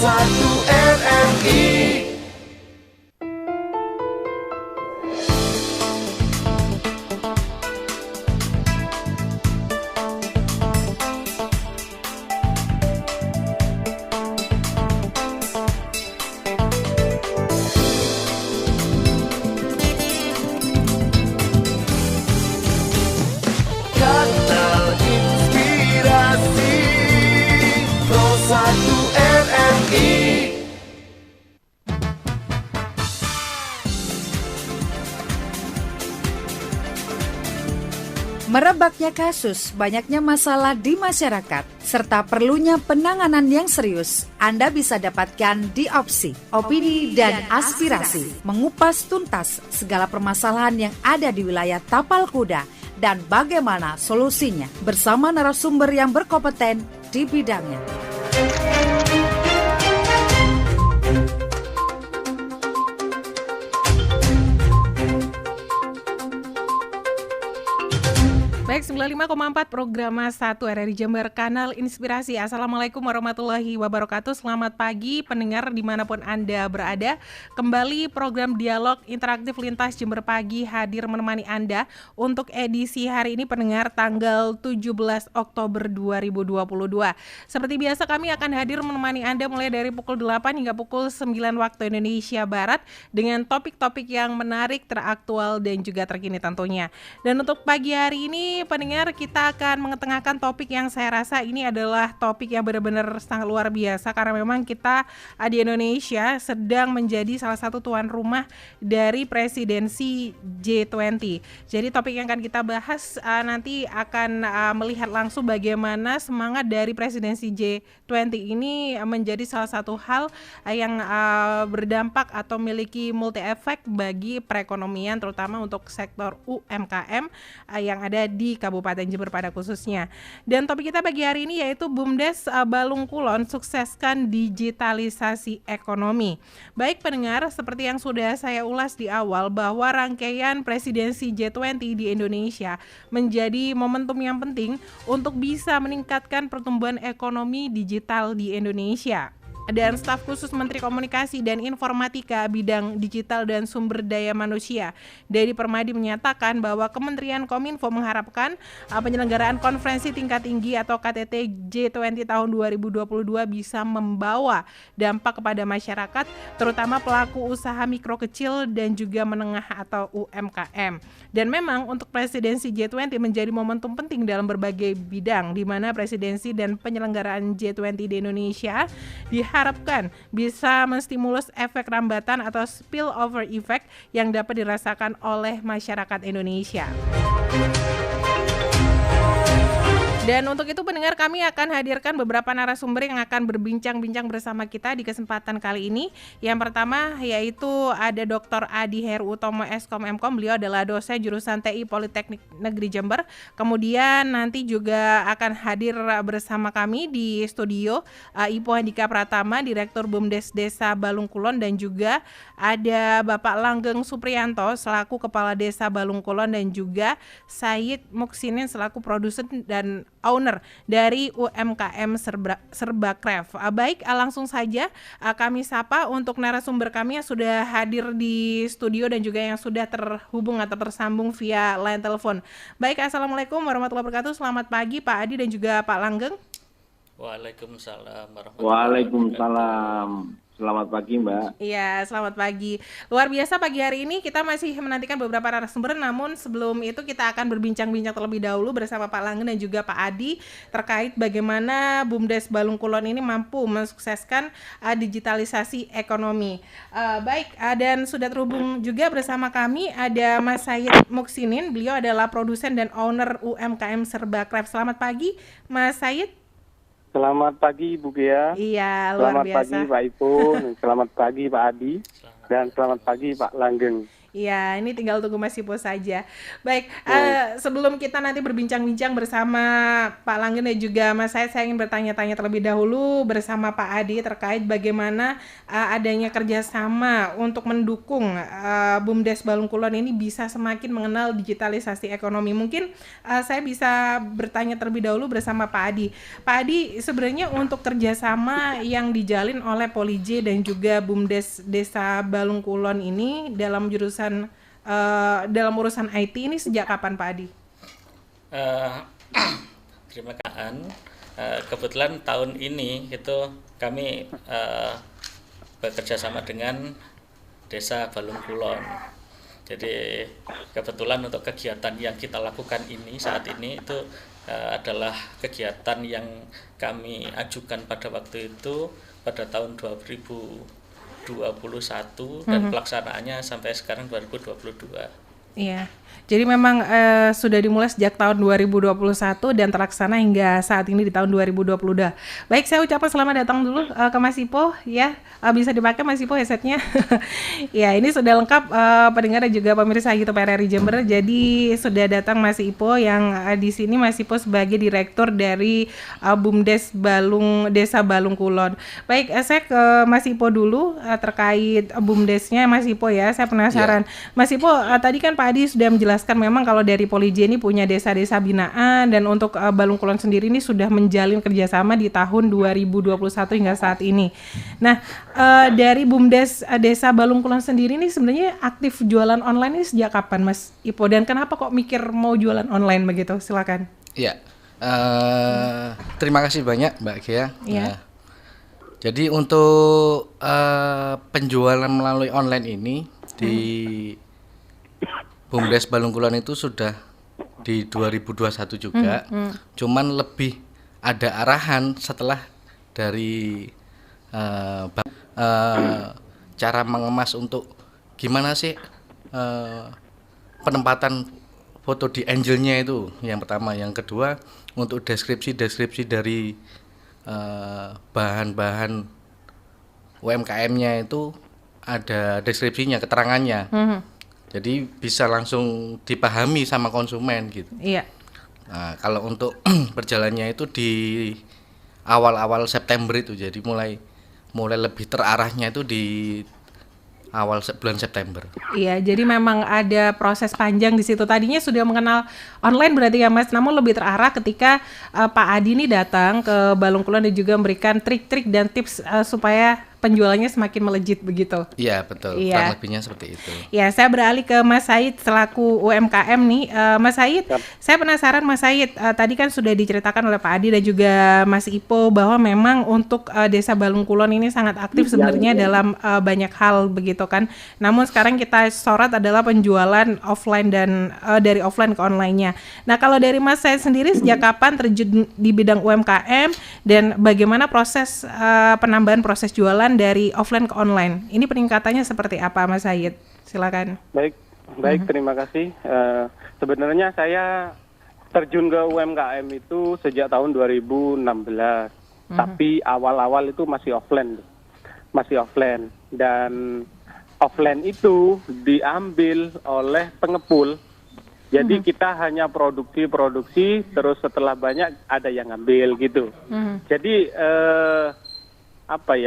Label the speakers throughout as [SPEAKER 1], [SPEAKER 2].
[SPEAKER 1] 1 RRI. Kanal Inspirasi Pro 1 RRI.
[SPEAKER 2] Merebaknya kasus, banyaknya masalah di masyarakat, serta perlunya penanganan yang serius, Anda bisa dapatkan di Opsi, Opini dan Aspirasi, mengupas tuntas segala permasalahan yang ada di wilayah Tapal Kuda dan bagaimana solusinya bersama narasumber yang berkompeten di bidangnya.
[SPEAKER 3] Baik, 95,4 program 1 RRI Jember, Kanal Inspirasi. Assalamualaikum warahmatullahi wabarakatuh. Selamat pagi pendengar dimanapun Anda berada. Kembali program Dialog Interaktif Lintas Jember Pagi hadir menemani Anda untuk edisi hari ini pendengar tanggal 17 Oktober 2022. Seperti biasa kami akan hadir menemani Anda mulai dari pukul 8 hingga pukul 9 waktu Indonesia Barat dengan topik-topik yang menarik, teraktual dan juga terkini tentunya. Dan untuk pagi hari ini pendengar, kita akan mengetengahkan topik yang saya rasa ini adalah topik yang benar-benar sangat luar biasa karena memang kita di Indonesia sedang menjadi salah satu tuan rumah dari presidensi G20. Jadi topik yang akan kita bahas nanti akan melihat langsung bagaimana semangat dari presidensi G20 ini menjadi salah satu hal yang berdampak atau memiliki multi efek bagi perekonomian terutama untuk sektor UMKM yang ada di Kabupaten Jember pada khususnya. Dan topik kita pagi hari ini yaitu BUMDes Balung Kulon sukseskan digitalisasi ekonomi. Baik pendengar, seperti yang sudah saya ulas di awal bahwa rangkaian presidensi G20 di Indonesia menjadi momentum yang penting untuk bisa meningkatkan pertumbuhan ekonomi digital di Indonesia. Dan staf khusus Menteri Komunikasi dan Informatika bidang digital dan sumber daya manusia Dedi Permadi menyatakan bahwa Kementerian Kominfo mengharapkan penyelenggaraan konferensi tingkat tinggi atau KTT G20 tahun 2022 bisa membawa dampak kepada masyarakat terutama pelaku usaha mikro kecil dan juga menengah atau UMKM. Dan memang untuk presidensi G20 menjadi momentum penting dalam berbagai bidang di mana presidensi dan penyelenggaraan G20 di Indonesia diharapkan bisa menstimulus efek rambatan atau spillover effect yang dapat dirasakan oleh masyarakat Indonesia. Dan untuk itu pendengar, kami akan hadirkan beberapa narasumber yang akan berbincang-bincang bersama kita di kesempatan kali ini. Yang pertama yaitu ada Dr. Adi Heru Utomo Eskom Mkom, beliau adalah dosen jurusan TI Politeknik Negeri Jember. Kemudian nanti juga akan hadir bersama kami di studio Ipo Handika Pratama, Direktur BUMDes Desa Balung Kulon, dan juga ada Bapak Langgeng Supriyanto selaku Kepala Desa Balung Kulon dan juga Said Muksinin selaku produsen dan owner dari UMKM Serbakref. Baik, langsung saja kami sapa untuk narasumber kami yang sudah hadir di studio dan juga yang sudah terhubung atau tersambung via line telepon. Baik, Assalamualaikum warahmatullahi wabarakatuh. Selamat pagi Pak Adi dan juga Pak Langgeng.
[SPEAKER 4] Waalaikumsalam warahmatullahi wabarakatuh. Selamat pagi Mbak.
[SPEAKER 3] Iya, selamat pagi. Luar biasa pagi hari ini kita masih menantikan beberapa narasumber, namun sebelum itu kita akan berbincang-bincang terlebih dahulu bersama Pak Langgeng dan juga Pak Adi terkait bagaimana BUMDes Balung Kulon ini mampu mensukseskan digitalisasi ekonomi. Dan sudah terhubung juga bersama kami ada Mas Said Muksinin, beliau adalah produsen dan owner UMKM Serbakref. Selamat pagi Mas Said.
[SPEAKER 5] Selamat pagi Ibu Gia.
[SPEAKER 3] Iya, luar biasa.
[SPEAKER 5] Selamat pagi Pak Ipo, selamat pagi Pak Adi, dan selamat pagi Pak Langgeng.
[SPEAKER 3] Ya, ini tinggal tunggu Mas Ipo saja. Baik, sebelum kita nanti berbincang-bincang bersama Pak Langgeng dan juga Mas saya ingin bertanya-tanya terlebih dahulu bersama Pak Adi terkait bagaimana adanya kerjasama untuk mendukung BUMDes Balung Kulon ini bisa semakin mengenal digitalisasi ekonomi. Mungkin saya bisa bertanya terlebih dahulu bersama Pak Adi. Pak Adi, sebenarnya untuk kerjasama yang dijalin oleh Polij dan juga BUMDes Desa Balung Kulon ini dalam dalam urusan IT ini sejak kapan Pak Adi?
[SPEAKER 4] Terima kasih. Kebetulan tahun ini itu kami bekerja sama dengan Desa Balung Kulon. Jadi kebetulan untuk kegiatan yang kita lakukan ini saat ini itu adalah kegiatan yang kami ajukan pada waktu itu pada tahun 2021 dan pelaksanaannya sampai sekarang 2022.
[SPEAKER 3] Iya, jadi memang sudah dimulai sejak tahun 2021 dan terlaksana hingga saat ini di tahun 2022. Baik, saya ucapkan selamat datang dulu ke Mas Ipo ya. Bisa dipakai Mas Ipo headsetnya. Ya, ini sudah lengkap pendengar dan juga pemirsa YouTube RRI Jember. Jadi sudah datang Mas Ipo yang di sini Mas Ipo sebagai direktur dari BUMDes Desa Balung Kulon. Baik, saya ke Mas Ipo dulu terkait BUMDesnya Mas Ipo ya. Saya penasaran. Yeah. Mas Ipo tadi kan Pak Adi sudah menjelaskan memang kalau dari Polij ini punya desa-desa binaan dan untuk Balung Kulon sendiri ini sudah menjalin kerjasama di tahun 2021 hingga saat ini. Nah, dari BUMDes Desa Balung Kulon sendiri ini sebenarnya aktif jualan online ini sejak kapan Mas Ipo dan kenapa kok mikir mau jualan online begitu? Silakan.
[SPEAKER 6] Ya, terima kasih banyak Mbak Gia.
[SPEAKER 3] Ya.
[SPEAKER 6] Jadi untuk penjualan melalui online ini di BUMDes Balung Kulon itu sudah di 2021 juga, cuman lebih ada arahan setelah dari cara mengemas untuk gimana sih penempatan foto di angelnya itu yang pertama, yang kedua untuk deskripsi dari bahan-bahan UMKM-nya itu ada deskripsinya, keterangannya. Jadi bisa langsung dipahami sama konsumen gitu.
[SPEAKER 3] Iya.
[SPEAKER 6] Nah, kalau untuk berjalannya itu di awal-awal September itu, jadi mulai lebih terarahnya itu di awal bulan September.
[SPEAKER 3] Iya, jadi memang ada proses panjang di situ. Tadinya sudah mengenal online berarti ya Mas, namun lebih terarah ketika Pak Adi ini datang ke Balung Kulon dan juga memberikan trik-trik dan tips supaya penjualannya semakin melejit begitu.
[SPEAKER 6] Iya, betul.
[SPEAKER 3] Iya.
[SPEAKER 6] Kurang lebihnya seperti itu.
[SPEAKER 3] Ya, saya beralih ke Mas Said selaku UMKM nih. Mas Said, saya penasaran Mas Said, tadi kan sudah diceritakan oleh Pak Adi dan juga Mas Ipo bahwa memang untuk Desa Balung Kulon ini sangat aktif sebenarnya dalam banyak hal begitu kan. Namun sekarang kita sorot adalah penjualan offline dan dari offline ke online-nya. Nah, kalau dari Mas Said sendiri sejak kapan terjun di bidang UMKM dan bagaimana proses penambahan proses jualan dari offline ke online? Ini peningkatannya seperti apa Mas Said? Silakan.
[SPEAKER 5] Baik, terima kasih. Sebenarnya saya terjun ke UMKM itu sejak tahun 2016. Tapi awal-awal itu masih offline. Dan offline itu diambil oleh pengepul. Jadi kita hanya produksi, terus setelah banyak ada yang ngambil gitu. Jadi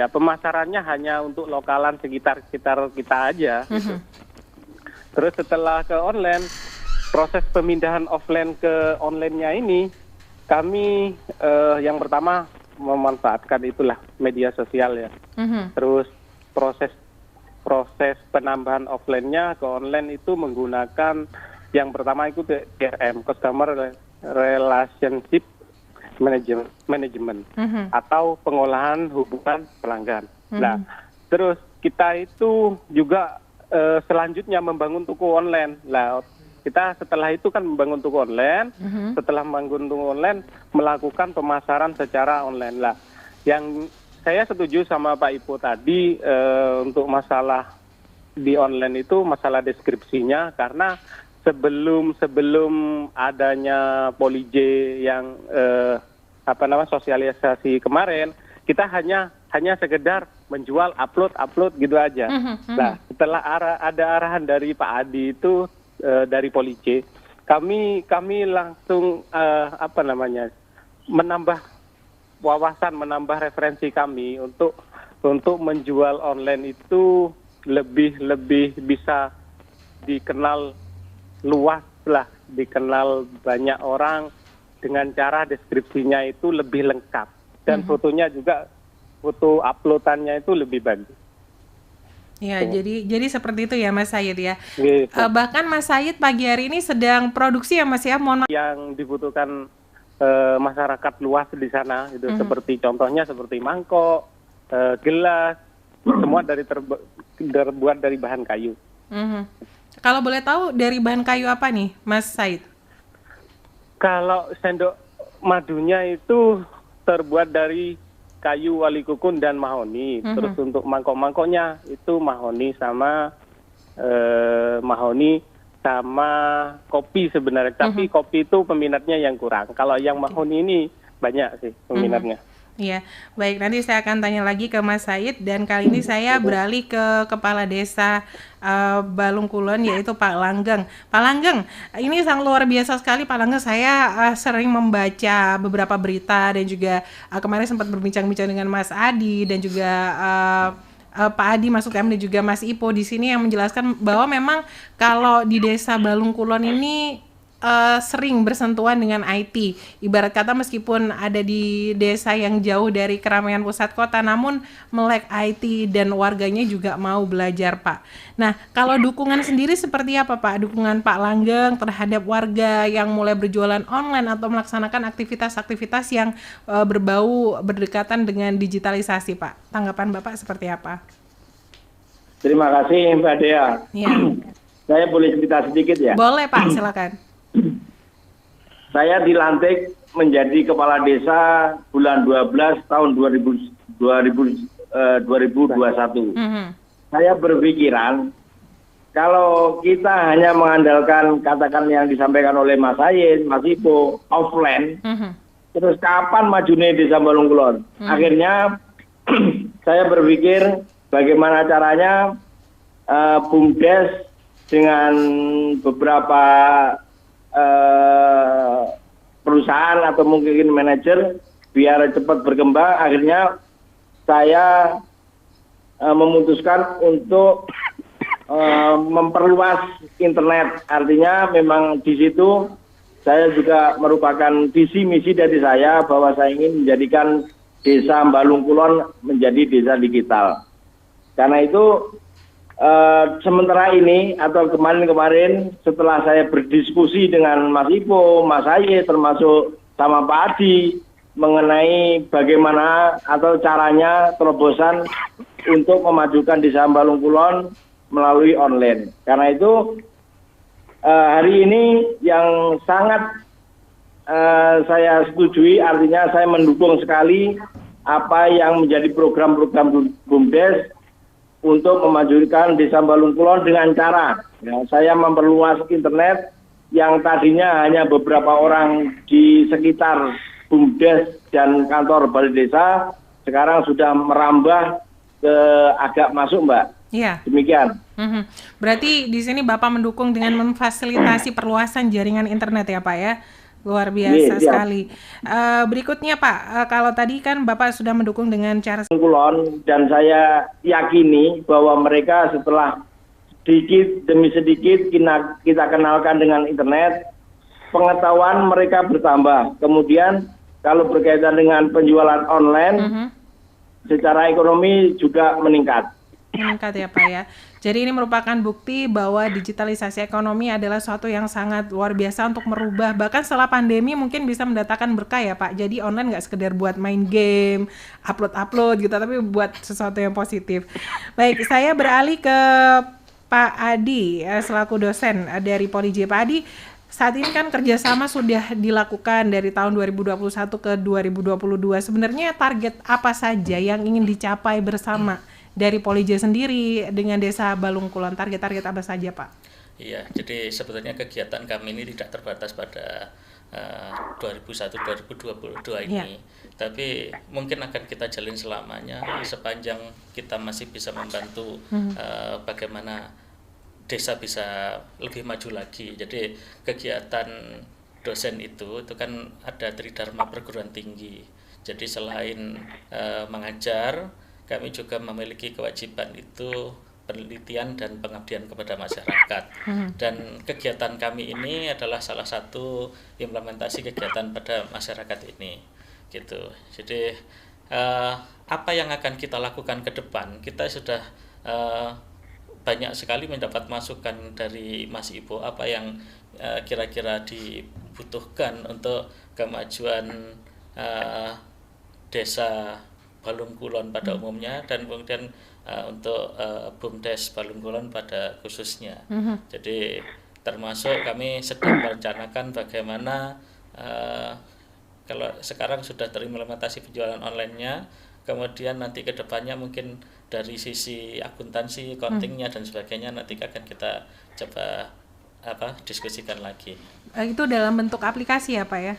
[SPEAKER 5] pemasarannya hanya untuk lokalan sekitar kita aja gitu. Terus setelah ke online, proses pemindahan offline ke online-nya ini kami yang pertama memanfaatkan itulah media sosial ya. Terus proses penambahan offline-nya ke online itu menggunakan yang pertama itu CRM, Customer Relationship Management atau pengolahan hubungan pelanggan. Nah, terus kita itu juga selanjutnya membangun toko online. Nah, kita setelah itu kan membangun toko online, setelah membangun toko online melakukan pemasaran secara online. Lah, yang saya setuju sama Pak Ipo tadi untuk masalah di online itu masalah deskripsinya, karena sebelum adanya Polij yang sosialisasi kemarin, kita hanya hanya sekedar menjual upload gitu aja. Nah, setelah ada arahan dari Pak Adi itu dari Police, kami langsung menambah wawasan, menambah referensi kami untuk menjual online itu lebih bisa dikenal luas lah, dikenal banyak orang dengan cara deskripsinya itu lebih lengkap dan fotonya juga, foto uploadannya itu lebih bagus.
[SPEAKER 3] Ya, jadi seperti itu ya Mas Sayid ya.
[SPEAKER 5] Gitu.
[SPEAKER 3] Bahkan Mas Sayid pagi hari ini sedang produksi ya Mas ya, mohon maaf.
[SPEAKER 5] Yang dibutuhkan masyarakat luas di sana itu seperti contohnya seperti mangkok, gelas, semua terbuat dari bahan kayu.
[SPEAKER 3] Kalau boleh tahu dari bahan kayu apa nih Mas Sayid?
[SPEAKER 5] Kalau sendok madunya itu terbuat dari kayu walikukun dan mahoni. Terus untuk mangkok-mangkoknya itu mahoni sama kopi sebenarnya. Tapi kopi itu peminatnya yang kurang. Kalau yang mahoni ini banyak sih peminatnya.
[SPEAKER 3] Iya, baik, nanti saya akan tanya lagi ke Mas Sayid, dan kali ini saya beralih ke Kepala Desa Balung Kulon, yaitu Pak Langgeng. Pak Langgeng, ini sangat luar biasa sekali Pak Langgeng. Saya sering membaca beberapa berita dan juga kemarin sempat berbincang-bincang dengan Mas Adi dan juga Pak Adi masuk kami dan juga Mas Ipo di sini yang menjelaskan bahwa memang kalau di Desa Balung Kulon ini sering bersentuhan dengan IT. Ibarat kata meskipun ada di desa yang jauh dari keramaian pusat kota, namun melek IT dan warganya juga mau belajar, Pak. Nah, kalau dukungan sendiri seperti apa, Pak? Dukungan Pak Langgeng terhadap warga yang mulai berjualan online atau melaksanakan aktivitas-aktivitas yang berbau berdekatan dengan digitalisasi, Pak. Tanggapan Bapak seperti apa?
[SPEAKER 7] Terima kasih Mbak Dea.
[SPEAKER 3] Ya.
[SPEAKER 7] Saya boleh cerita sedikit ya?
[SPEAKER 3] Boleh Pak, silakan.
[SPEAKER 7] Saya dilantik menjadi kepala desa bulan 12 tahun 2021. Saya berpikiran kalau kita hanya mengandalkan katakan yang disampaikan oleh Mas Sayid, Mas Ipo, offline, terus kapan majunya Desa Balung Kulon? Akhirnya saya berpikir bagaimana caranya BUMDes dengan beberapa perusahaan atau mungkin manajer biar cepat berkembang. Akhirnya saya memutuskan untuk memperluas internet. Artinya memang di situ saya juga merupakan visi misi dari saya bahwa saya ingin menjadikan Desa Balung Kulon menjadi desa digital. Karena itu sementara ini atau kemarin setelah saya berdiskusi dengan Mas Ipo, Mas Sayid, termasuk sama Pak Adi mengenai bagaimana atau caranya terobosan untuk memajukan Desa Balung Kulon melalui online. Karena itu hari ini yang sangat saya setujui, artinya saya mendukung sekali apa yang menjadi program-program BUMDes untuk memajukan Desa Balung Kulon dengan cara saya memperluas internet yang tadinya hanya beberapa orang di sekitar BUMDes dan kantor balai desa, sekarang sudah merambah ke agak masuk, Mbak.
[SPEAKER 3] Iya.
[SPEAKER 7] Demikian.
[SPEAKER 3] Berarti di sini Bapak mendukung dengan memfasilitasi perluasan jaringan internet ya Pak ya? Luar biasa sekali. Berikutnya Pak, kalau tadi kan Bapak sudah mendukung dengan cara
[SPEAKER 7] Kulon, dan saya yakini bahwa mereka setelah sedikit demi sedikit kita kenalkan dengan internet, pengetahuan mereka bertambah. Kemudian kalau berkaitan dengan penjualan online, secara ekonomi juga meningkat
[SPEAKER 3] ya Pak ya. Jadi ini merupakan bukti bahwa digitalisasi ekonomi adalah suatu yang sangat luar biasa untuk merubah, bahkan setelah pandemi mungkin bisa mendatangkan berkah ya Pak. Jadi online nggak sekedar buat main game, upload gitu, tapi buat sesuatu yang positif. Baik, saya beralih ke Pak Adi selaku dosen dari Police. Pak Adi, saat ini kan kerjasama sudah dilakukan dari tahun 2021 ke 2022. Sebenarnya target apa saja yang ingin dicapai bersama dari Police sendiri dengan Desa Balung Kulon? Target-target apa saja Pak?
[SPEAKER 4] Iya, jadi sebetulnya kegiatan kami ini tidak terbatas pada 2001-2022 ini. Tapi mungkin akan kita jalin selamanya sepanjang kita masih bisa membantu bagaimana desa bisa lebih maju lagi. Jadi kegiatan dosen itu kan ada tridharma perguruan tinggi. Jadi selain mengajar, kami juga memiliki kewajiban itu penelitian dan pengabdian kepada masyarakat. Dan kegiatan kami ini adalah salah satu implementasi kegiatan pada masyarakat ini, gitu. Jadi apa yang akan kita lakukan ke depan? Kita sudah banyak sekali mendapat masukan dari Mas Ipo apa yang kira-kira dibutuhkan untuk kemajuan desa Balung Kulon pada umumnya dan kemudian untuk BUMDes Balung Kulon pada khususnya. Jadi termasuk kami sedang merencanakan bagaimana kalau sekarang sudah terimplementasi penjualan online-nya, kemudian nanti ke depannya mungkin dari sisi akuntansi, accounting-nya dan sebagainya nanti akan kita coba diskusikan lagi.
[SPEAKER 3] Itu dalam bentuk aplikasi ya Pak ya?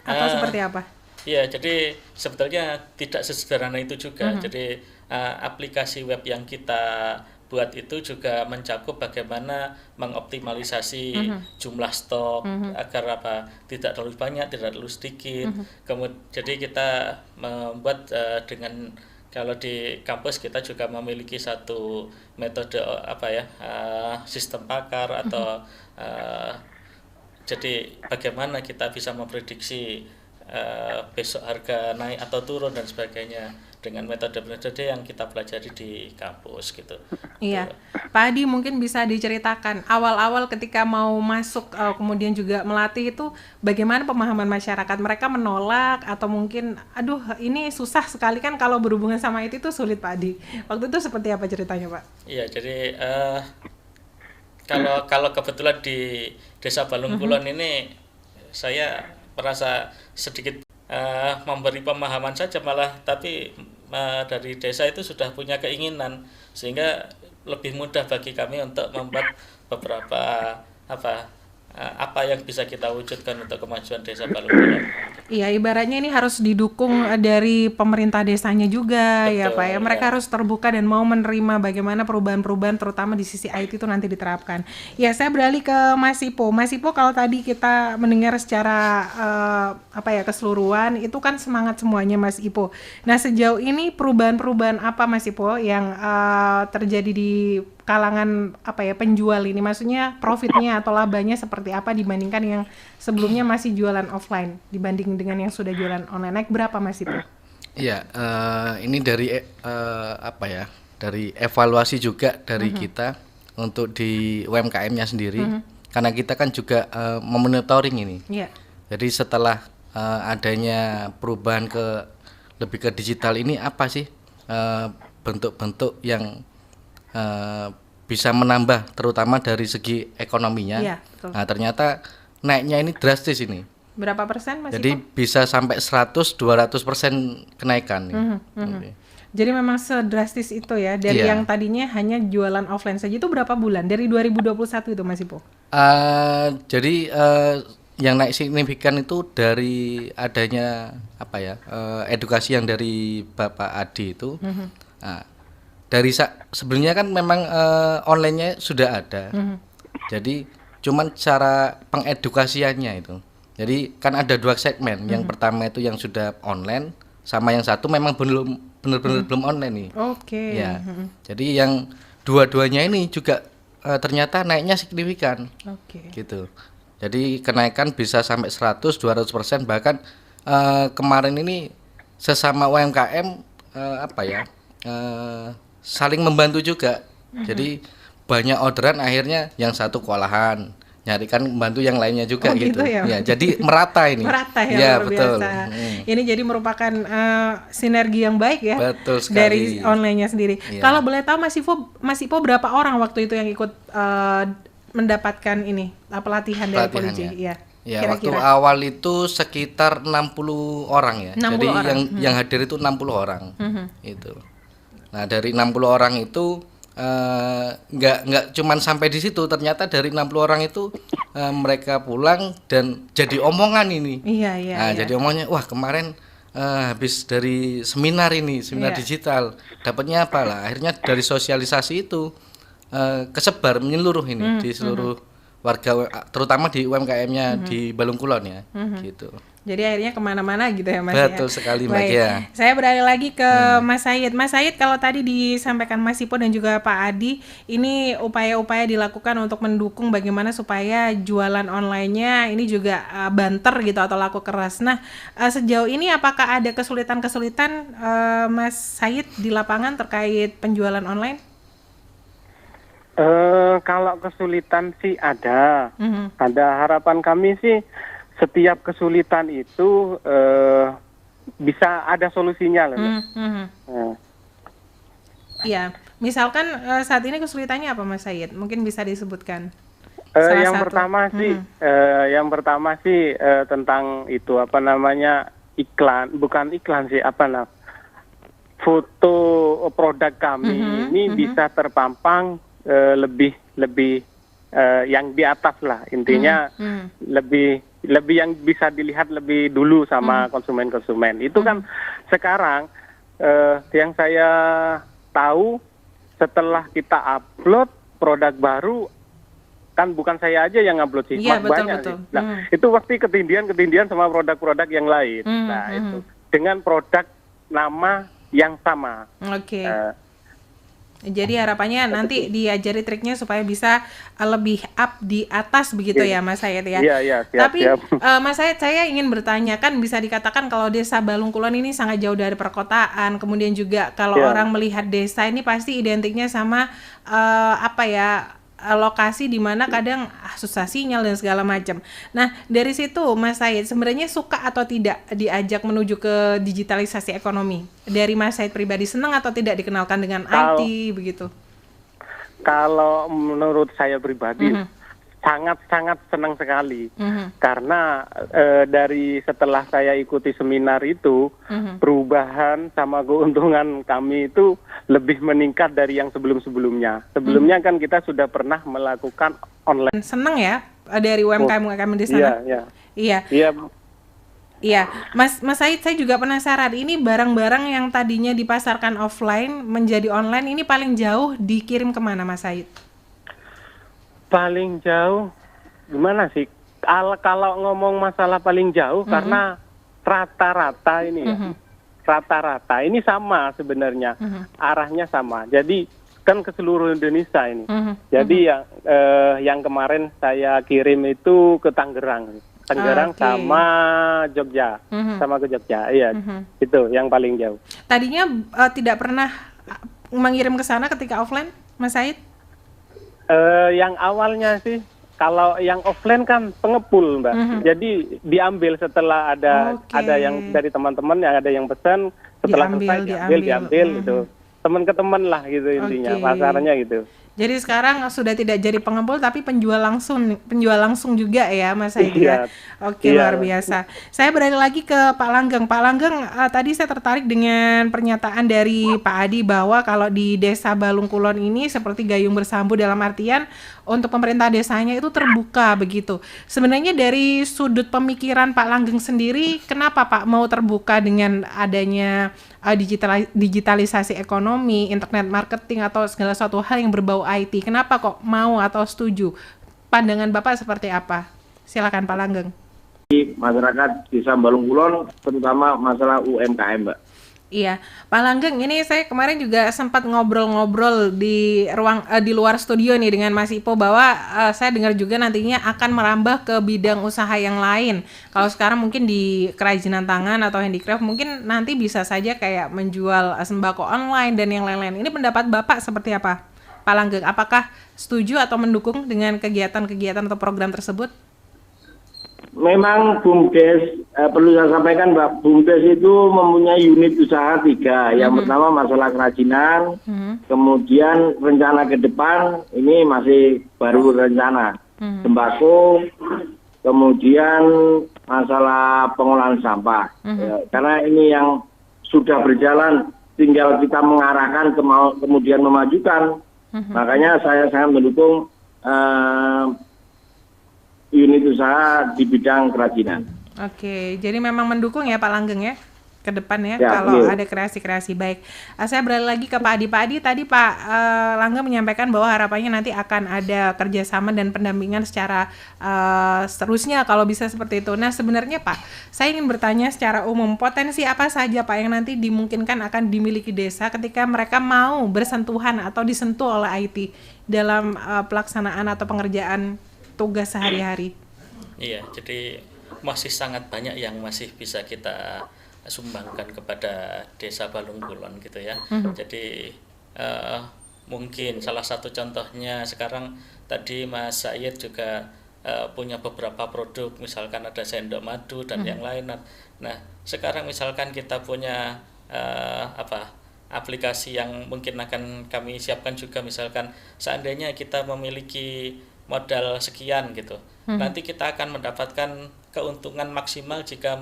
[SPEAKER 3] Atau seperti apa?
[SPEAKER 4] Ya, jadi sebetulnya tidak sesederhana itu juga. Jadi aplikasi web yang kita buat itu juga mencakup bagaimana mengoptimalisasi jumlah stok agar tidak terlalu banyak, tidak terlalu sedikit. Jadi kita membuat dengan kalau di kampus kita juga memiliki satu metode sistem pakar atau jadi bagaimana kita bisa memprediksi besok harga naik atau turun dan sebagainya dengan metode-metode yang kita pelajari di kampus gitu.
[SPEAKER 3] Iya, Pak Adi mungkin bisa diceritakan awal-awal ketika mau masuk kemudian juga melatih itu bagaimana pemahaman masyarakat, mereka menolak atau mungkin aduh ini susah sekali kan kalau berhubungan sama itu sulit Pak Adi. Waktu itu seperti apa ceritanya Pak?
[SPEAKER 4] Iya, jadi kalau kebetulan di Desa Balung Kulon ini saya merasa sedikit memberi pemahaman saja malah, tapi dari desa itu sudah punya keinginan sehingga lebih mudah bagi kami untuk membuat beberapa apa yang bisa kita wujudkan untuk kemajuan Desa Balung Kulon.
[SPEAKER 3] Iya, ibaratnya ini harus didukung dari pemerintah desanya juga. Betul, ya Pak ya. Mereka harus terbuka dan mau menerima bagaimana perubahan-perubahan terutama di sisi IT itu nanti diterapkan. Ya, saya beralih ke Mas Ipo. Mas Ipo, kalau tadi kita mendengar secara keseluruhan itu kan semangat semuanya Mas Ipo. Nah, sejauh ini perubahan-perubahan apa Mas Ipo yang terjadi di kalangan penjual ini, maksudnya profitnya atau labanya seperti apa dibandingkan yang sebelumnya masih jualan offline dibanding dengan yang sudah jualan online, naik berapa Mas Ipo?
[SPEAKER 6] Iya, ini dari dari evaluasi juga dari kita untuk di UMKM-nya sendiri, karena kita kan juga memonitoring ini. Jadi setelah adanya perubahan lebih ke digital ini apa sih bentuk-bentuk yang bisa menambah terutama dari segi ekonominya. Nah, ternyata naiknya ini drastis ini.
[SPEAKER 3] Berapa persen Mas
[SPEAKER 6] Jadi
[SPEAKER 3] Ipo?
[SPEAKER 6] bisa sampai 100-200% kenaikan.
[SPEAKER 3] Jadi memang sedrastis itu ya, dari yang tadinya hanya jualan offline saja. Itu berapa bulan? Dari 2021 itu Mas Ipo?
[SPEAKER 6] Jadi yang naik signifikan itu dari adanya edukasi yang dari Bapak Adi itu. Nah, dari sebelumnya kan memang online-nya sudah ada. Jadi cuman cara pengedukasiannya itu. Jadi kan ada dua segmen. Yang pertama itu yang sudah online, sama yang satu memang belum benar-benar belum online nih. Ya. Jadi yang dua-duanya ini juga ternyata naiknya signifikan. Gitu. Jadi kenaikan bisa sampai 100-200%, bahkan kemarin ini sesama UMKM saling membantu juga. Jadi banyak orderan akhirnya yang satu kewalahan nyarikan membantu yang lainnya juga gitu. Ya, jadi merata ini.
[SPEAKER 3] Merata ya,
[SPEAKER 6] ya
[SPEAKER 3] luar
[SPEAKER 6] betul.
[SPEAKER 3] biasa. Ini jadi merupakan sinergi yang baik ya.
[SPEAKER 6] Betul sekali.
[SPEAKER 3] Dari online-nya sendiri. Kalau boleh tahu Mas Ipo berapa orang waktu itu yang ikut mendapatkan ini pelatihan dari polisi? Ya.
[SPEAKER 6] Ya, waktu awal itu sekitar 60 orang ya.
[SPEAKER 3] 60
[SPEAKER 6] jadi
[SPEAKER 3] orang.
[SPEAKER 6] yang hadir itu 60 orang. Itu. Nah, dari 60 orang itu nggak cuman sampai di situ, ternyata dari 60 orang itu mereka pulang dan jadi omongan ini.
[SPEAKER 3] Iya.
[SPEAKER 6] Nah, jadi omongannya, wah kemarin habis dari seminar
[SPEAKER 3] Iya.
[SPEAKER 6] digital, dapatnya apa lah? Akhirnya dari sosialisasi itu kesebar menyeluruh ini di seluruh warga, terutama di UMKM-nya di Balung Kulon ya, gitu.
[SPEAKER 3] Jadi akhirnya kemana-mana gitu ya Mas.
[SPEAKER 6] Betul
[SPEAKER 3] ya?
[SPEAKER 6] sekali, Mbak
[SPEAKER 3] Baik.
[SPEAKER 6] Gia.
[SPEAKER 3] Saya beralih lagi ke Mas Said. Mas Said, kalau tadi disampaikan Mas Ipo dan juga Pak Adi, ini upaya-upaya dilakukan untuk mendukung bagaimana supaya jualan online-nya ini juga banter gitu atau laku keras. Nah, sejauh ini apakah ada kesulitan-kesulitan Mas Said di lapangan terkait penjualan online?
[SPEAKER 5] Kalau kesulitan sih ada. Ada, harapan kami sih setiap kesulitan itu bisa ada solusinya loh.
[SPEAKER 3] Iya, misalkan saat ini kesulitannya apa Mas Said? Mungkin bisa disebutkan.
[SPEAKER 5] Yang
[SPEAKER 3] satu.
[SPEAKER 5] pertama sih tentang itu apa namanya, bukan iklan sih, foto produk kami ini bisa terpampang lebih yang di atas lah, intinya lebih yang bisa dilihat lebih dulu sama konsumen. Itu kan sekarang yang saya tahu, setelah kita upload produk baru, kan bukan saya aja yang upload sih,
[SPEAKER 3] Iya, betul.
[SPEAKER 5] banyak sih. Nah, itu pasti ketindihan sama produk-produk yang lain. Nah, itu dengan produk nama yang sama.
[SPEAKER 3] Oke. Jadi harapannya nanti diajari triknya supaya bisa lebih up di atas begitu ya Mas Said ya.
[SPEAKER 5] Iya, siap.
[SPEAKER 3] Tapi Mas Said, saya ingin bertanya, kan bisa dikatakan kalau desa Balung Kulon ini sangat jauh dari perkotaan. Kemudian juga kalau orang melihat desa ini pasti identiknya sama lokasi di mana kadang susah sinyal dan segala macam. Nah, dari situ Mas Said sebenarnya suka atau tidak diajak menuju ke digitalisasi ekonomi? Dari Mas Said pribadi, senang atau tidak dikenalkan dengan IT begitu?
[SPEAKER 5] Kalau menurut saya pribadi sangat-sangat senang sekali. Karena dari setelah saya ikuti seminar itu, perubahan sama keuntungan kami itu lebih meningkat dari yang sebelum-sebelumnya. Sebelumnya kan kita sudah pernah melakukan online.
[SPEAKER 3] Senang ya dari UMKM di sana? Iya. Mas Said, saya juga penasaran, ini barang-barang yang tadinya dipasarkan offline menjadi online, ini paling jauh dikirim kemana Mas Said?
[SPEAKER 5] Paling jauh gimana sih? Kalau ngomong masalah paling jauh, karena rata-rata ini ya. Rata-rata ini sama sebenarnya, arahnya sama. Jadi kan ke seluruh Indonesia ini. Jadi yang kemarin saya kirim itu ke Tangerang sama Jogja, sama ke Jogja. Iya, itu yang paling jauh.
[SPEAKER 3] Tadinya tidak pernah mengirim ke sana ketika offline, Mas Said?
[SPEAKER 5] Yang awalnya sih, kalau yang offline kan pengepul, Mbak. Jadi diambil setelah ada yang dari teman-teman, yang ada yang pesan, setelah selesai diambil gitu. Teman ke teman lah gitu intinya, pasarannya gitu.
[SPEAKER 3] Jadi sekarang sudah tidak jadi pengepul tapi penjual langsung juga ya Mas Said ya. Oke, luar biasa. Saya beralih lagi ke Pak Langgeng. Pak Langgeng, tadi saya tertarik dengan pernyataan dari Pak Adi bahwa kalau di Desa Balung Kulon ini seperti gayung bersambut, dalam artian untuk pemerintah desanya itu terbuka begitu. Sebenarnya dari sudut pemikiran Pak Langgeng sendiri, kenapa Pak mau terbuka dengan adanya digitalisasi ekonomi, internet marketing atau segala suatu hal yang berbau IT? Kenapa kok mau atau setuju? Pandangan Bapak seperti apa? Silakan Pak Langgeng.
[SPEAKER 7] Masyarakat Desa Balung Kulon, terutama masalah UMKM, Mbak.
[SPEAKER 3] Iya, Pak Langgeng, ini saya kemarin juga sempat ngobrol-ngobrol di di luar studio nih dengan Mas Ipo bahwa saya dengar juga nantinya akan merambah ke bidang usaha yang lain. Kalau sekarang mungkin di kerajinan tangan atau handicraft, mungkin nanti bisa saja kayak menjual sembako online dan yang lain-lain. Ini pendapat Bapak seperti apa, Pak Langgeng? Apakah setuju atau mendukung dengan kegiatan-kegiatan atau program tersebut?
[SPEAKER 7] Memang BUMDes, perlu saya sampaikan Mbak, BUMDes itu mempunyai unit usaha 3. Yang pertama masalah kerajinan, kemudian rencana ke depan, ini masih baru rencana. Sembako, kemudian masalah pengolahan sampah. Karena ini yang sudah berjalan, tinggal kita mengarahkan, kemudian memajukan. Makanya saya sangat mendukung unit usaha di bidang kerajinan.
[SPEAKER 3] Oke, jadi memang mendukung ya Pak Langgeng ya ke depan ya,
[SPEAKER 7] Ya,
[SPEAKER 3] kalau
[SPEAKER 7] betul.
[SPEAKER 3] ada kreasi-kreasi. Baik, saya beralih lagi ke Pak Adi. Pak Adi, tadi Pak Langgeng menyampaikan bahwa harapannya nanti akan ada kerjasama dan pendampingan secara seterusnya kalau bisa seperti itu. Nah sebenarnya Pak, saya ingin bertanya secara umum, potensi apa saja Pak yang nanti dimungkinkan akan dimiliki desa ketika mereka mau bersentuhan atau disentuh oleh IT dalam pelaksanaan atau pengerjaan tugas sehari-hari?
[SPEAKER 4] Iya, jadi masih sangat banyak yang masih bisa kita sumbangkan kepada Desa Balung Kulon gitu ya. Jadi mungkin salah satu contohnya sekarang tadi Mas Said juga punya beberapa produk, misalkan ada sendok madu dan yang lain. Nah, sekarang misalkan kita punya aplikasi yang mungkin akan kami siapkan juga, misalkan seandainya kita memiliki modal sekian gitu, nanti kita akan mendapatkan keuntungan maksimal jika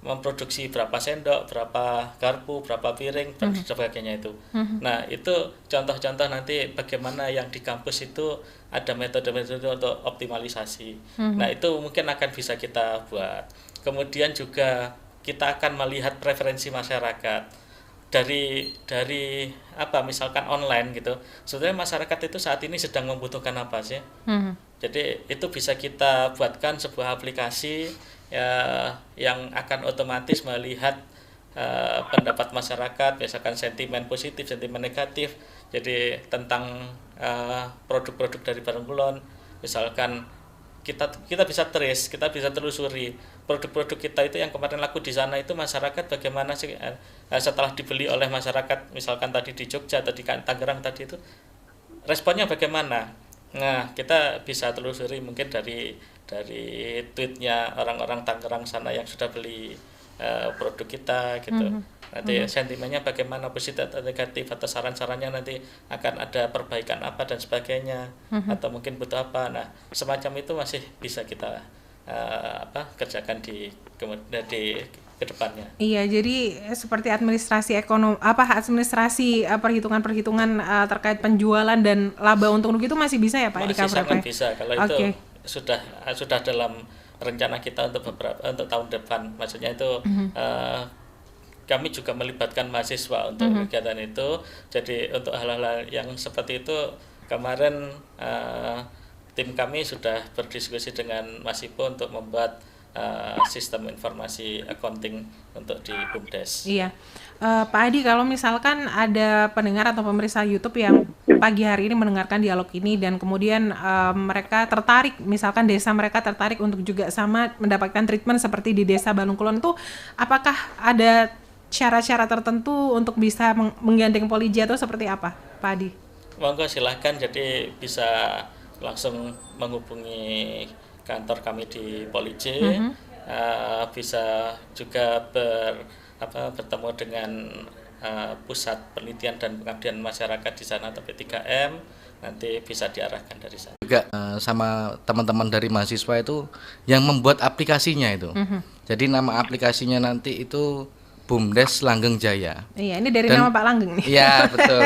[SPEAKER 4] memproduksi berapa sendok, berapa garpu, berapa piring, dan sebagainya itu. Nah, itu contoh-contoh nanti bagaimana yang di kampus itu ada metode-metode untuk optimalisasi. Nah, itu mungkin akan bisa kita buat. Kemudian juga kita akan melihat preferensi masyarakat. Dari misalkan online gitu, sebenarnya masyarakat itu saat ini sedang membutuhkan apa sih? Jadi itu bisa kita buatkan sebuah aplikasi yang akan otomatis melihat pendapat masyarakat, misalkan sentimen positif, sentimen negatif. Jadi tentang produk-produk dari Balung Kulon, misalkan kita bisa trace, kita bisa telusuri produk-produk kita itu yang kemarin laku di sana itu masyarakat bagaimana sih setelah dibeli oleh masyarakat, misalkan tadi di Jogja atau di Tangerang tadi itu responnya bagaimana. Nah, kita bisa telusuri mungkin dari tweetnya orang-orang Tangerang sana yang sudah beli produk kita gitu. Nanti sentimennya bagaimana, positif atau negatif, atau saran-sarannya nanti akan ada perbaikan apa dan sebagainya, atau mungkin butuh apa. Nah, semacam itu masih bisa kita kerjakan di kedepannya.
[SPEAKER 3] Iya, jadi seperti administrasi perhitungan-perhitungan terkait penjualan dan laba untung rugi itu masih bisa ya Pak?
[SPEAKER 4] Masih sangat bisa kalau itu
[SPEAKER 3] Okay.
[SPEAKER 4] sudah dalam rencana kita untuk tahun depan. Maksudnya itu kami juga melibatkan mahasiswa untuk kegiatan itu. Jadi untuk hal-hal yang seperti itu kemarin tim kami sudah berdiskusi dengan Mas Ipo untuk membuat sistem informasi accounting untuk di BUMDes.
[SPEAKER 3] Iya, Pak Adi, kalau misalkan ada pendengar atau pemirsa YouTube yang pagi hari ini mendengarkan dialog ini dan kemudian mereka tertarik, misalkan desa mereka tertarik untuk juga sama mendapatkan treatment seperti di Desa Balung Kulon itu, apakah ada syarat-syarat tertentu untuk bisa menggandeng Poliji atau seperti apa, Pak Adi?
[SPEAKER 4] Monggo silahkan, jadi bisa langsung menghubungi kantor kami di Poliji, bisa juga bertemu dengan pusat penelitian dan pengabdian masyarakat di sana atau P3M, nanti bisa diarahkan dari sana.
[SPEAKER 6] Juga sama teman-teman dari mahasiswa itu yang membuat aplikasinya itu. Jadi nama aplikasinya nanti itu BUMDes Langgeng Jaya.
[SPEAKER 3] Iya, ini dari nama Pak Langgeng nih.
[SPEAKER 6] Iya, betul.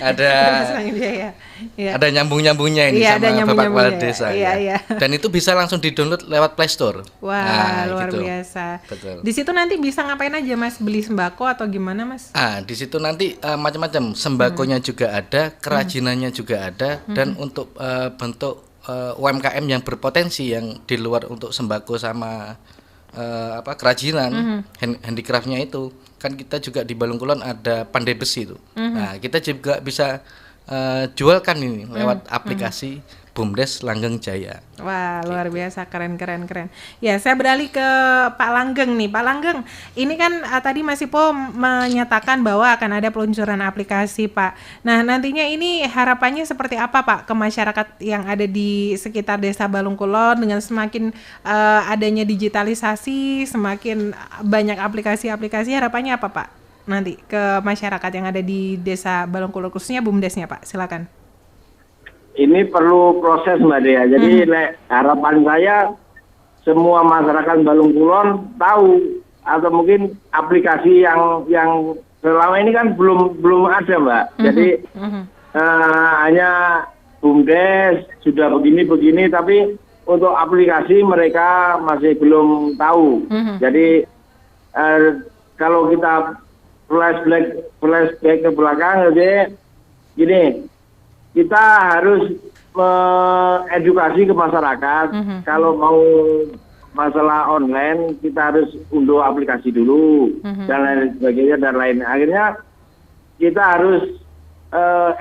[SPEAKER 6] Ada
[SPEAKER 3] Langgeng Jaya. Ya.
[SPEAKER 6] Ada nyambung-nyambungnya ini
[SPEAKER 3] Iya,
[SPEAKER 6] sama Bapak Kepala Desa.
[SPEAKER 3] Iya, iya.
[SPEAKER 6] Dan itu bisa langsung di-download lewat Play Store.
[SPEAKER 3] Wah, luar
[SPEAKER 6] gitu.
[SPEAKER 3] biasa.
[SPEAKER 6] Betul.
[SPEAKER 3] Di situ nanti bisa ngapain aja Mas? Beli sembako atau gimana Mas?
[SPEAKER 6] Di situ nanti macam-macam, sembakonya juga ada, kerajinannya juga ada, dan untuk bentuk UMKM yang berpotensi yang di luar untuk sembako sama kerajinan, handicraftnya itu kan kita juga di Balung Kulon ada pandai besi itu. Nah, kita juga bisa jualkan ini lewat aplikasi BUMDes Langgeng Jaya.
[SPEAKER 3] Wah, luar biasa, keren. Ya, saya beralih ke Pak Langgeng nih. Pak Langgeng, ini kan tadi Mas Ipo menyatakan bahwa akan ada peluncuran aplikasi, Pak. Nah, nantinya ini harapannya seperti apa, Pak, ke masyarakat yang ada di sekitar Desa Balung Kulon dengan semakin adanya digitalisasi, semakin banyak aplikasi-aplikasi, harapannya apa, Pak? Nanti ke masyarakat yang ada di Desa Balung Kulon, khususnya BUMDesnya, Pak. Silakan.
[SPEAKER 7] Ini perlu proses Mbak Dea. Jadi harapan saya semua masyarakat Balung Kulon tahu, atau mungkin aplikasi yang selama ini kan belum ada Mbak. Jadi hanya BUMDes sudah begini, tapi untuk aplikasi mereka masih belum tahu. Jadi kalau kita flashback ke belakang, jadi gini, kita harus edukasi ke masyarakat. Kalau mau masalah online, kita harus unduh aplikasi dulu dan lain sebagainya dan lain. Akhirnya kita harus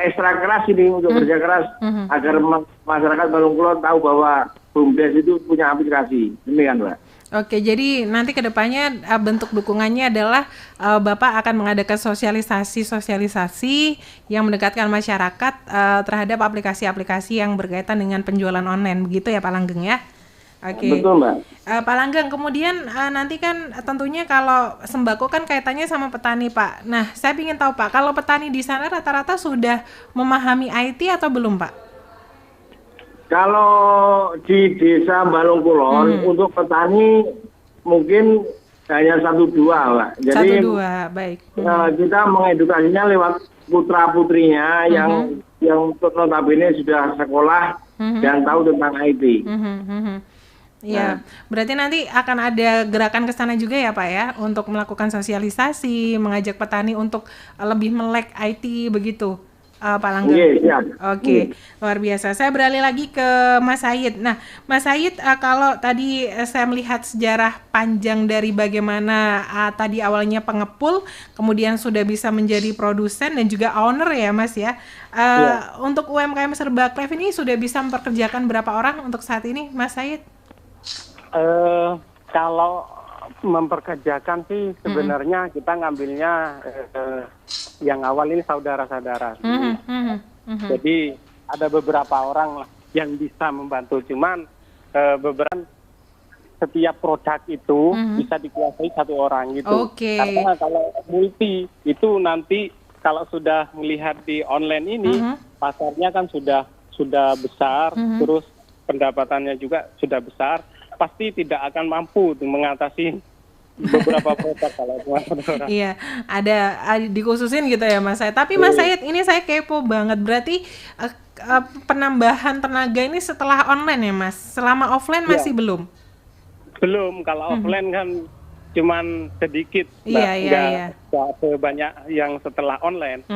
[SPEAKER 7] ekstra keras ini untuk kerja keras agar masyarakat Balung Kulon tahu bahwa BUMDes itu punya aplikasi. Demikian, Mbak.
[SPEAKER 3] Oke, jadi nanti kedepannya bentuk dukungannya adalah Bapak akan mengadakan sosialisasi yang mendekatkan masyarakat terhadap aplikasi-aplikasi yang berkaitan dengan penjualan online, begitu ya Pak Langgeng ya? Oke.
[SPEAKER 7] Betul, Mbak.
[SPEAKER 3] Pak Langgeng, kemudian nanti kan tentunya kalau sembako kan kaitannya sama petani Pak. Nah, saya ingin tahu Pak, kalau petani di sana rata-rata sudah memahami IT atau belum Pak?
[SPEAKER 7] Kalau di desa Balung Kulon untuk petani mungkin hanya 1-2, Pak. Jadi
[SPEAKER 3] 1-2, baik.
[SPEAKER 7] Kita mengedukasinya lewat putra-putrinya yang notabene sudah sekolah dan tahu tentang IT.
[SPEAKER 3] Iya, berarti nanti akan ada gerakan ke sana juga ya Pak ya, untuk melakukan sosialisasi, mengajak petani untuk lebih melek IT begitu. Pak Langgeng.
[SPEAKER 7] Siap.
[SPEAKER 3] Oke, luar biasa. Saya beralih lagi ke Mas Said. Nah, Mas Said, kalau tadi saya melihat sejarah panjang dari bagaimana tadi awalnya pengepul, kemudian sudah bisa menjadi produsen dan juga owner ya Mas ya. Untuk UMKM Serba Craft ini sudah bisa memperkerjakan berapa orang untuk saat ini Mas Said?
[SPEAKER 5] Kalau memperkerjakan sih sebenarnya kita ngambilnya yang awal ini saudara-saudara. Jadi ada beberapa orang lah yang bisa membantu, cuman beberapa setiap produk itu bisa dikuasai satu orang gitu. Karena kalau multi itu nanti kalau sudah melihat di online ini pasarnya kan sudah besar, terus pendapatannya juga sudah besar, pasti tidak akan mampu untuk mengatasi beberapa produk kalau orang.
[SPEAKER 3] Iya, ada dikhususin gitu ya Mas Said. Tapi Mas Said, ini saya kepo banget. Berarti penambahan tenaga ini setelah online ya Mas? Selama offline masih belum?
[SPEAKER 5] Belum, kalau offline kan cuman sedikit.
[SPEAKER 3] Iya.
[SPEAKER 5] Nggak sebanyak yang setelah online.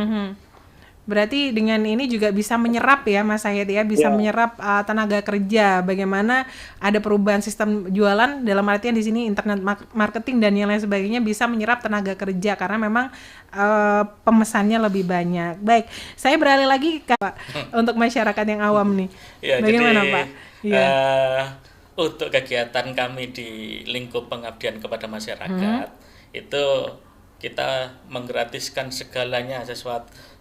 [SPEAKER 3] Berarti dengan ini juga bisa menyerap ya Mas Said ya, bisa menyerap tenaga kerja. Bagaimana ada perubahan sistem jualan dalam artian di sini internet marketing dan yang lain sebagainya bisa menyerap tenaga kerja karena memang pemesannya lebih banyak. Baik, saya beralih lagi ke Pak untuk masyarakat yang awam nih.
[SPEAKER 4] Ya,
[SPEAKER 3] bagaimana
[SPEAKER 4] jadi,
[SPEAKER 3] Pak?
[SPEAKER 4] Untuk kegiatan kami di lingkup pengabdian kepada masyarakat itu kita menggratiskan segalanya,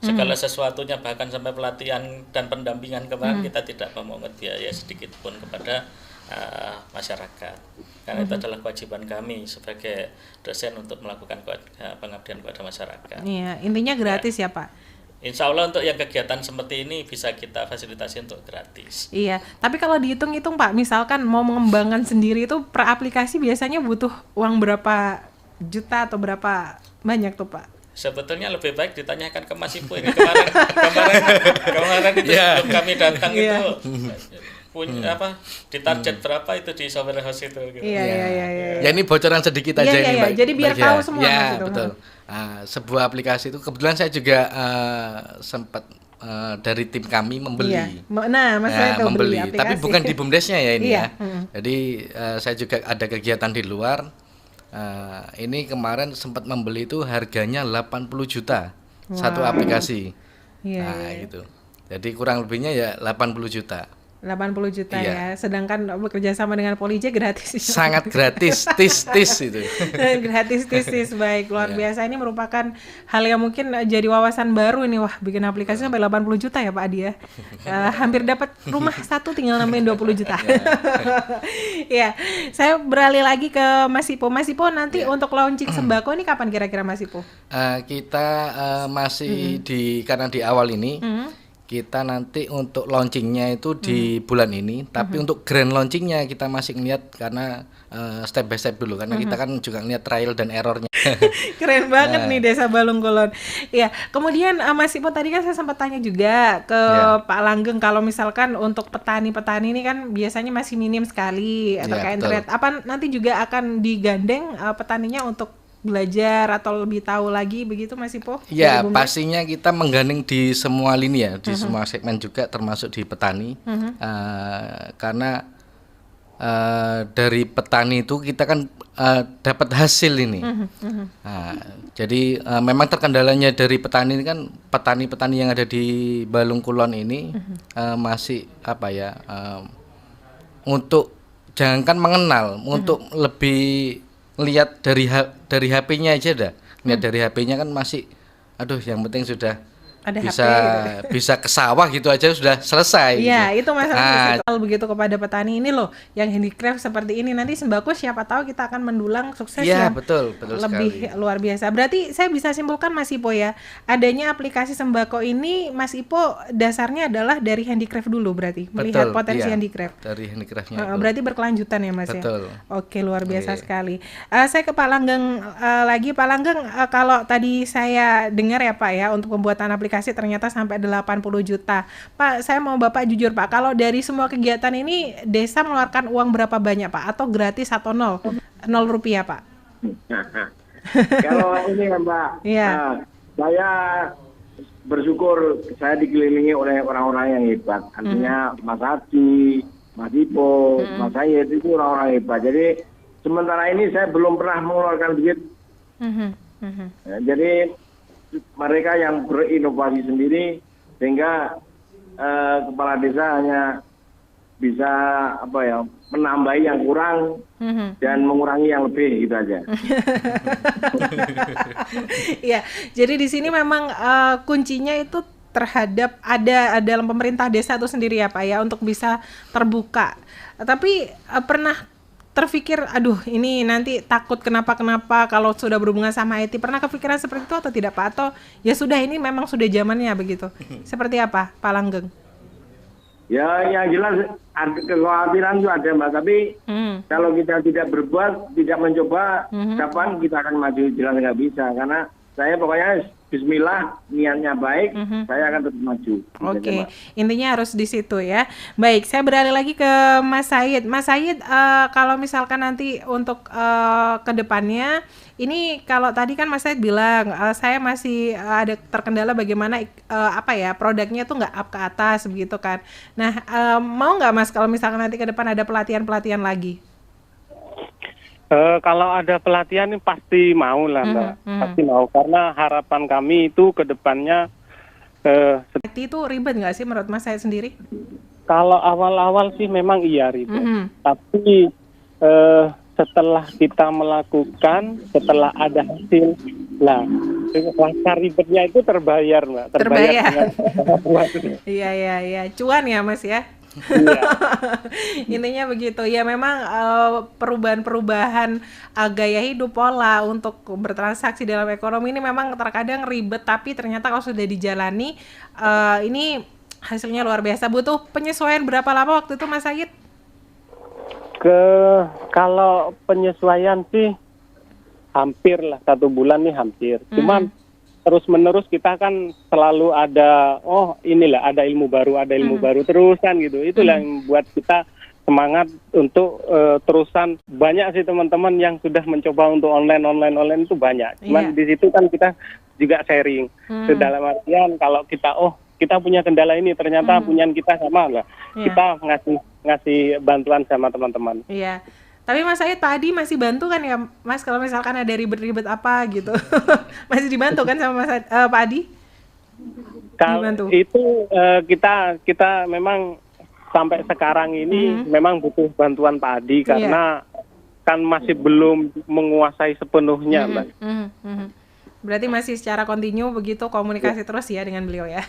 [SPEAKER 4] segala sesuatunya, bahkan sampai pelatihan dan pendampingan kemarin kita tidak memungut biaya sedikit pun kepada masyarakat, karena itu adalah kewajiban kami sebagai dosen untuk melakukan pengabdian kepada masyarakat.
[SPEAKER 3] Iya, intinya gratis ya Pak.
[SPEAKER 4] Insya Allah untuk yang kegiatan seperti ini bisa kita fasilitasi untuk gratis.
[SPEAKER 3] Iya, tapi kalau dihitung-hitung Pak, misalkan mau mengembangkan sendiri itu per aplikasi biasanya butuh uang berapa juta atau berapa banyak tuh Pak?
[SPEAKER 4] Sebetulnya lebih baik ditanyakan ke Mas Ibu ini kemarin itu sebelum kami datang itu punya ditarget berapa itu di software house itu gitu.
[SPEAKER 3] Iya.
[SPEAKER 6] Ya ini bocoran sedikit aja ini Mbak.
[SPEAKER 3] Jadi biar tahu semua
[SPEAKER 6] ya,
[SPEAKER 3] gitu.
[SPEAKER 6] Betul. Sebuah aplikasi itu kebetulan saya juga sempat dari tim kami membeli.
[SPEAKER 3] Nah, Mas Said
[SPEAKER 6] membeli,
[SPEAKER 3] aplikasi.
[SPEAKER 6] tapi bukan di BUMDesnya ya ini
[SPEAKER 3] ya.
[SPEAKER 6] Jadi saya juga ada kegiatan di luar. Ini kemarin sempat membeli itu harganya 80 juta satu aplikasi. Gitu. Jadi kurang lebihnya ya 80 juta.
[SPEAKER 3] 80 juta ya. Sedangkan bekerja sama dengan Polije gratis.
[SPEAKER 6] Sangat gratis, tis itu.
[SPEAKER 3] Gratis. Baik, luar biasa. Ini merupakan hal yang mungkin jadi wawasan baru ini. Wah, bikin aplikasi sampai 80 juta ya Pak Adi ya. Hampir dapat rumah satu tinggal nambahin 20 juta. Ya, saya beralih lagi ke Mas Ipo. Mas Ipo nanti untuk launching sembako ini kapan kira-kira Mas Ipo?
[SPEAKER 6] Kita masih karena di awal ini kita nanti untuk launchingnya itu di bulan ini, tapi untuk grand launchingnya kita masih ngeliat karena step by step dulu, karena kita kan juga ngeliat trial dan errornya.
[SPEAKER 3] Keren banget nih Desa Balung Kulon. Ya, kemudian Mas Ipo tadi kan saya sempat tanya juga ke Pak Langgeng, kalau misalkan untuk petani-petani ini kan biasanya masih minim sekali terkait internet. Apa nanti juga akan digandeng petaninya untuk belajar atau lebih tahu lagi begitu Mas Ipo?
[SPEAKER 6] Ya, pastinya kita menggandeng di semua lini ya, di semua segmen juga termasuk di petani. Karena dari petani itu kita kan dapat hasil ini. Jadi memang terkendalanya dari petani ini kan petani-petani yang ada di Balung Kulon ini masih untuk jangankan mengenal, untuk lebih lihat dari HP-nya aja dah. Lihat dari HP-nya kan masih yang penting sudah ada bisa ke sawah gitu aja sudah selesai.
[SPEAKER 3] Iya, gitu. Itu masalahnya. Kalau begitu kepada petani ini loh, yang handicraft seperti ini, nanti sembako siapa tahu kita akan mendulang sukses yang
[SPEAKER 6] betul
[SPEAKER 3] lebih
[SPEAKER 6] sekali.
[SPEAKER 3] Luar biasa. Berarti saya bisa simpulkan Mas Ipo ya, adanya aplikasi sembako ini Mas Ipo dasarnya adalah dari handicraft dulu berarti, melihat potensi handicraft.
[SPEAKER 6] Dari handicraftnya.
[SPEAKER 3] Berarti berkelanjutan ya Mas
[SPEAKER 6] betul.
[SPEAKER 3] Ya. Oke, luar biasa sekali. Saya ke Pak Langgeng lagi. Pak Langgeng, kalau tadi saya dengar ya Pak ya, untuk pembuatan aplikasi ternyata sampai 80 juta. Pak, saya mau Bapak jujur Pak, kalau dari semua kegiatan ini desa mengeluarkan uang berapa banyak Pak? Atau gratis atau nol rupiah Pak?
[SPEAKER 7] Kalau ini ya Mbak, saya bersyukur saya dikelilingi oleh orang-orang yang hebat. Artinya Mas Adi, Mas Ipo, Mas Sayed itu orang-orang hebat. Jadi sementara ini saya belum pernah mengeluarkan duit. Jadi mereka yang berinovasi sendiri sehingga kepala desa hanya bisa menambahi yang kurang dan mengurangi yang lebih gitu aja.
[SPEAKER 3] Iya, jadi di sini memang kuncinya itu terhadap ada dalam pemerintah desa itu sendiri ya Pak ya, untuk bisa terbuka. Tapi pernah terpikir, ini nanti takut kenapa kalau sudah berhubungan sama IT, pernah kepikiran seperti itu atau tidak Pak? Atau ya sudah, ini memang sudah zamannya begitu? Seperti apa Pak Langgeng?
[SPEAKER 7] Ya, yang jelas kekhawatiran itu ada Mbak, tapi kalau kita tidak berbuat, tidak mencoba, kapan kita akan maju? Jelas nggak bisa, karena saya pokoknya bismillah, niatnya baik, saya akan tetap maju.
[SPEAKER 3] Oke, intinya harus di situ ya. Baik, saya beralih lagi ke Mas Sayed. Mas Sayed, kalau misalkan nanti untuk ke depannya, ini kalau tadi kan Mas Sayed bilang, saya masih ada terkendala bagaimana produknya tuh nggak up ke atas begitu kan. Nah, mau nggak Mas kalau misalkan nanti ke depan ada pelatihan-pelatihan lagi?
[SPEAKER 5] Kalau ada pelatihan ini pasti mau lah Mbak, pasti mau, karena harapan kami itu ke depannya
[SPEAKER 3] IT itu ribet nggak sih menurut Mas Sayed sendiri?
[SPEAKER 5] Kalau awal-awal sih memang iya ribet, tapi setelah kita melakukan, setelah ada hasil, rasa ribetnya itu terbayar Mbak, terbayar.
[SPEAKER 3] Iya, cuan ya Mas ya. Intinya begitu ya, memang perubahan-perubahan gaya hidup, pola untuk bertransaksi dalam ekonomi ini memang terkadang ribet, tapi ternyata kalau sudah dijalani ini hasilnya luar biasa. Butuh penyesuaian berapa lama waktu itu Mas Sayed?
[SPEAKER 5] Kalau penyesuaian sih hampir lah 1 bulan nih, hampir. Cuman terus-menerus kita kan selalu ada, ada ilmu baru terus kan gitu. Itulah yang membuat kita semangat untuk terusan. Banyak sih teman-teman yang sudah mencoba untuk online itu banyak. Cuman di situ kan kita juga sharing. Dalam artian kalau kita punya kendala ini, ternyata punya kita sama lah. Kita ngasih bantuan sama teman-teman.
[SPEAKER 3] Iya. Tapi Mas Sayed, Pak Adi masih bantu kan ya Mas, kalau misalkan ada ribet-ribet apa gitu? Masih dibantu kan sama Pak Adi?
[SPEAKER 5] Kalau itu kita memang sampai sekarang ini memang butuh bantuan Pak Adi, karena kan masih belum menguasai sepenuhnya Mbak.
[SPEAKER 3] Berarti masih secara kontinu begitu komunikasi terus ya dengan beliau ya.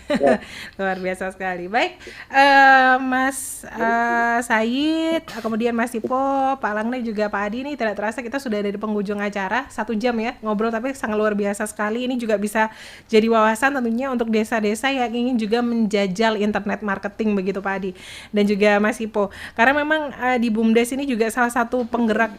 [SPEAKER 3] Luar biasa sekali. Baik, Mas Said, kemudian Mas Ipo, Pak Langne juga Pak Adi, ini tidak terasa kita sudah ada di penghujung acara 1 jam ya ngobrol, tapi sangat luar biasa sekali. Ini juga bisa jadi wawasan tentunya untuk desa-desa yang ingin juga menjajal internet marketing begitu Pak Adi dan juga Mas Ipo. Karena memang di BUMDes ini juga salah satu penggerak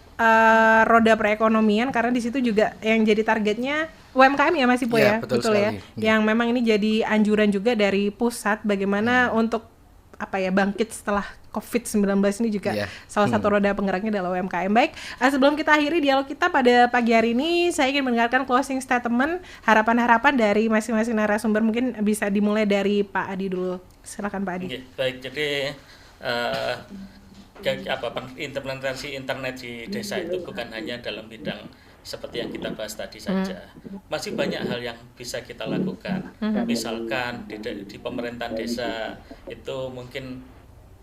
[SPEAKER 3] roda perekonomian, karena di situ juga yang jadi targetnya UMKM ya Mas Ipo ya, betul ya. Yang memang ini jadi anjuran juga dari pusat bagaimana untuk bangkit setelah COVID-19 ini juga salah satu roda penggeraknya adalah UMKM. Baik, sebelum kita akhiri dialog kita pada pagi hari ini, saya ingin mendengarkan closing statement, harapan-harapan dari masing-masing narasumber. Mungkin bisa dimulai dari Pak Adi dulu. Silakan Pak Adi.
[SPEAKER 4] Baik, jadi implementasi internet di desa itu bukan hanya dalam bidang seperti yang kita bahas tadi saja. Masih banyak hal yang bisa kita lakukan. Misalkan di pemerintahan desa itu mungkin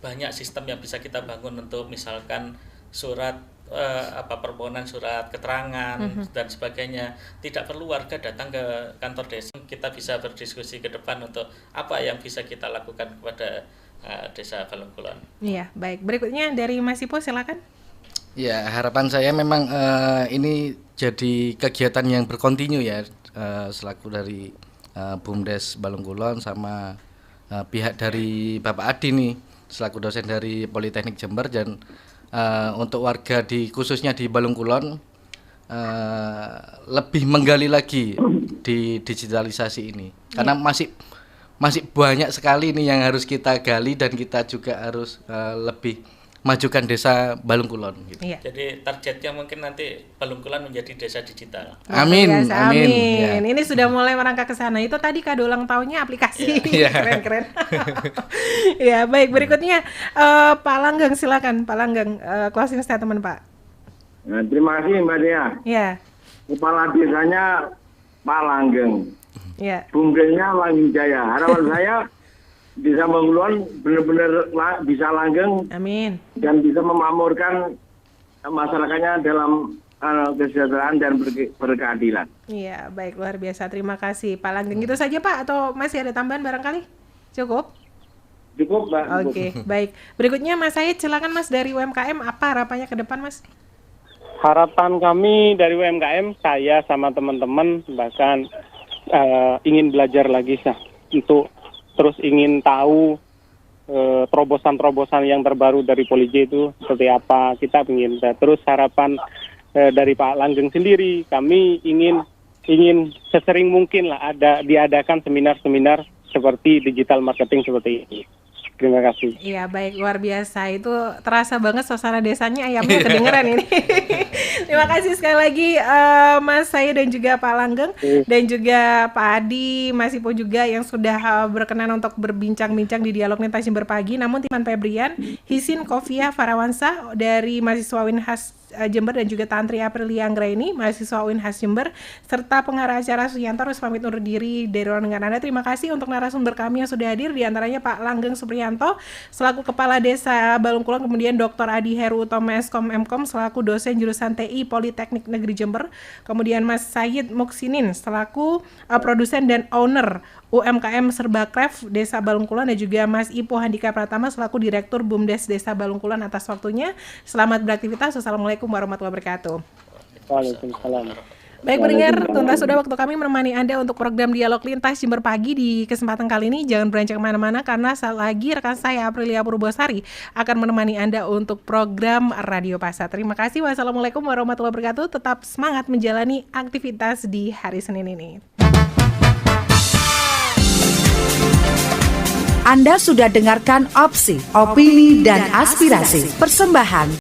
[SPEAKER 4] banyak sistem yang bisa kita bangun untuk misalkan surat permohonan surat keterangan dan sebagainya. Tidak perlu warga datang ke kantor desa. Kita bisa berdiskusi ke depan untuk apa yang bisa kita lakukan kepada desa Balong Kulon.
[SPEAKER 3] Iya, baik. Berikutnya dari Mas Ipo, silakan.
[SPEAKER 6] Ya, harapan saya memang ini jadi kegiatan yang berkontinu ya, selaku dari BUMDes Balong Kulon sama pihak dari Bapak Adi nih selaku dosen dari Politeknik Jember, dan untuk warga khususnya di Balong Kulon lebih menggali lagi di digitalisasi ini, karena masih banyak sekali nih yang harus kita gali dan kita juga harus lebih majukan desa Balong Kulon gitu.
[SPEAKER 3] Iya.
[SPEAKER 4] Jadi targetnya mungkin nanti Balong Kulon menjadi desa digital.
[SPEAKER 6] Amin.
[SPEAKER 3] Amin.
[SPEAKER 6] Ya.
[SPEAKER 3] Ini sudah mulai merangkak ke sana. Itu tadi kado ulang tahunnya aplikasi. Keren-keren. Ya, baik. Berikutnya Pak Langgeng, silakan Pak Langgeng, closing statement Pak.
[SPEAKER 7] Nah, terima kasih Mbak Dea.
[SPEAKER 3] Ya.
[SPEAKER 7] Kepala desanya Pak Langgeng.
[SPEAKER 3] Ya.
[SPEAKER 7] BUMDesnya Langgeng Jaya. Harapan saya Desa Balong Kulon benar-benar bisa langgeng.
[SPEAKER 3] Amin.
[SPEAKER 7] Dan bisa memakmurkan masyarakatnya dalam kesejahteraan dan berkeadilan.
[SPEAKER 3] Iya, baik, luar biasa. Terima kasih Pak Langgeng. Itu saja Pak, atau masih ada tambahan barangkali? Cukup?
[SPEAKER 7] Cukup, Mbak.
[SPEAKER 3] Oke, baik. Berikutnya Mas Said, silakan Mas, dari UMKM, apa harapannya ke depan Mas?
[SPEAKER 5] Harapan kami dari UMKM, saya sama teman-teman bahkan ingin belajar lagi untuk terus ingin tahu terobosan-terobosan yang terbaru dari Polij itu seperti apa. Kita ingin terus harapan dari Pak Langgeng sendiri, kami ingin sesering mungkin lah diadakan seminar-seminar seperti digital marketing seperti ini. Terima kasih.
[SPEAKER 3] Iya, baik, luar biasa. Itu terasa banget suasana desanya, ayamnya kedengeran ini. Terima kasih sekali lagi Mas Said dan juga Pak Langgeng, dan juga Pak Adi, Mas Ipo juga yang sudah berkenan untuk berbincang-bincang di Dialog Lintas Jember Pagi. Namun Timan Febrian, Hisin Kofia Farawansa dari mahasiswa Unhas Jember, dan juga Tantri Aprilia Anggraini, mahasiswa Unhas Jember, serta pengarah acara Suyanto harus pamit undur diri dari ruang dengan Anda. Terima kasih untuk narasumber kami yang sudah hadir, diantaranya Pak Langgeng Supriyanto selaku Kepala Desa Balong Kulon, kemudian Dr. Adi Heru Utama Eskom Mkom selaku dosen jurusan TI Politeknik Negeri Jember, kemudian Mas Said Muksinin selaku produsen dan owner UMKM Serbakref Desa Balong Kulon, dan juga Mas Ipo Handika Pratama selaku Direktur BUMDes Desa Balong Kulon atas waktunya. Selamat beraktivitas. Wassalamualaikum warahmatullahi wabarakatuh.
[SPEAKER 5] Waalaikumsalam.
[SPEAKER 3] Baik pendengar, tuntas sudah waktu kami menemani Anda untuk program Dialog Lintas Jember Pagi. Di kesempatan kali ini jangan beranjak kemana-mana, karena saat lagi rekan saya Aprilia Purbosari akan menemani Anda untuk program Radio Pasar. Terima kasih. Wassalamualaikum warahmatullahi wabarakatuh. Tetap semangat menjalani aktivitas di hari Senin ini.
[SPEAKER 2] Anda sudah dengarkan opsi, opini, dan aspirasi. Persembahan